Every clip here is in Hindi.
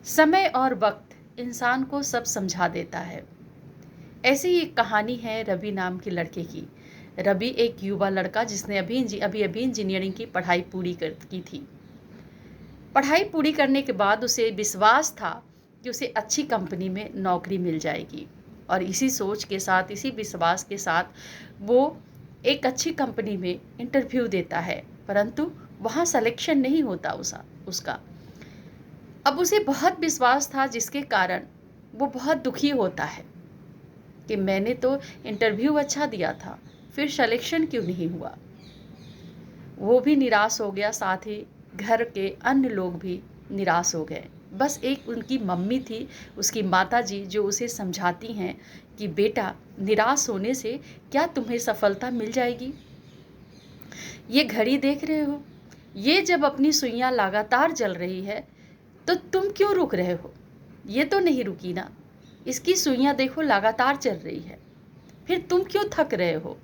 समय और वक्त इंसान को सब समझा देता है। ऐसी ही एक कहानी है रवि नाम के लड़के की। रवि एक युवा लड़का जिसने अभी अभी इंजीनियरिंग की पढ़ाई पूरी की थी। पढ़ाई पूरी करने के बाद उसे विश्वास था कि उसे अच्छी कंपनी में नौकरी मिल जाएगी, और इसी सोच के साथ, इसी विश्वास के साथ वो एक अच्छी कंपनी में इंटरव्यू देता है, परंतु वहाँ सिलेक्शन नहीं होता उसका। अब उसे बहुत विश्वास था, जिसके कारण वो बहुत दुखी होता है कि मैंने तो इंटरव्यू अच्छा दिया था, फिर सिलेक्शन क्यों नहीं हुआ। वो भी निराश हो गया, साथ ही घर के अन्य लोग भी निराश हो गए। बस एक उनकी मम्मी थी, उसकी माताजी, जो उसे समझाती हैं कि बेटा, निराश होने से क्या तुम्हें सफलता मिल जाएगी। ये घड़ी देख रहे हो, ये जब अपनी सुइयां लगातार जल रही है तो तुम क्यों रुक रहे हो। ये तो नहीं रुकी ना, इसकी सुइयां देखो लगातार चल रही है, फिर तुम क्यों थक रहे हो।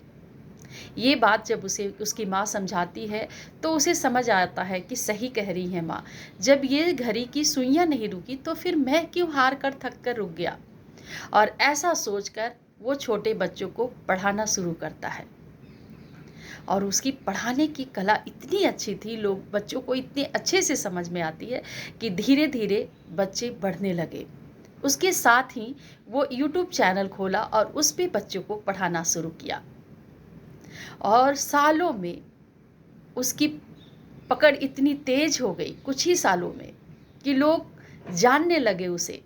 ये बात जब उसे उसकी माँ समझाती है तो उसे समझ आता है कि सही कह रही है माँ। जब ये घड़ी की सुइयां नहीं रुकी तो फिर मैं क्यों हार कर थक कर रुक गया। और ऐसा सोचकर वो छोटे बच्चों को पढ़ाना शुरू करता है, और उसकी पढ़ाने की कला इतनी अच्छी थी, लोग बच्चों को इतने अच्छे से समझ में आती है कि धीरे धीरे बच्चे बढ़ने लगे। उसके साथ ही वो यूट्यूब चैनल खोला और उस पे बच्चों को पढ़ाना शुरू किया, और सालों में उसकी पकड़ इतनी तेज हो गई, कुछ ही सालों में, कि लोग जानने लगे उसे।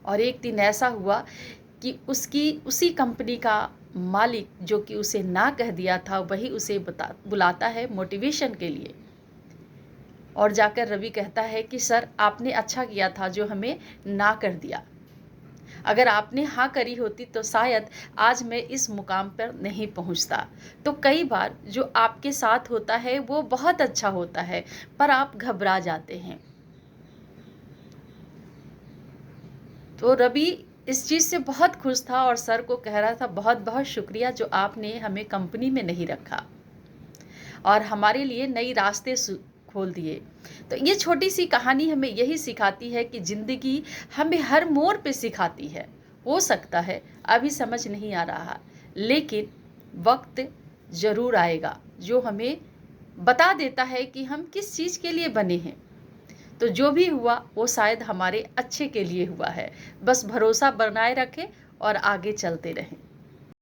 और एक दिन ऐसा हुआ कि उसी कंपनी का मालिक, जो कि उसे ना कह दिया था, वही उसे बुलाता है मोटिवेशन के लिए। और जाकर रवि कहता है कि सर, आपने अच्छा किया था जो हमें ना कर दिया। अगर आपने हाँ करी होती तो शायद आज मैं इस मुकाम पर नहीं पहुंचता। तो कई बार जो आपके साथ होता है वो बहुत अच्छा होता है, पर आप घबरा जाते हैं। तो रवि इस चीज़ से बहुत खुश था और सर को कह रहा था, बहुत बहुत शुक्रिया जो आपने हमें कंपनी में नहीं रखा और हमारे लिए नई रास्ते खोल दिए। तो ये छोटी सी कहानी हमें यही सिखाती है कि ज़िंदगी हमें हर मोड़ पे सिखाती है। हो सकता है अभी समझ नहीं आ रहा, लेकिन वक्त ज़रूर आएगा जो हमें बता देता है कि हम किस चीज़ के लिए बने हैं। तो जो भी हुआ वो शायद हमारे अच्छे के लिए हुआ है। बस भरोसा बनाए रखें और आगे चलते रहें।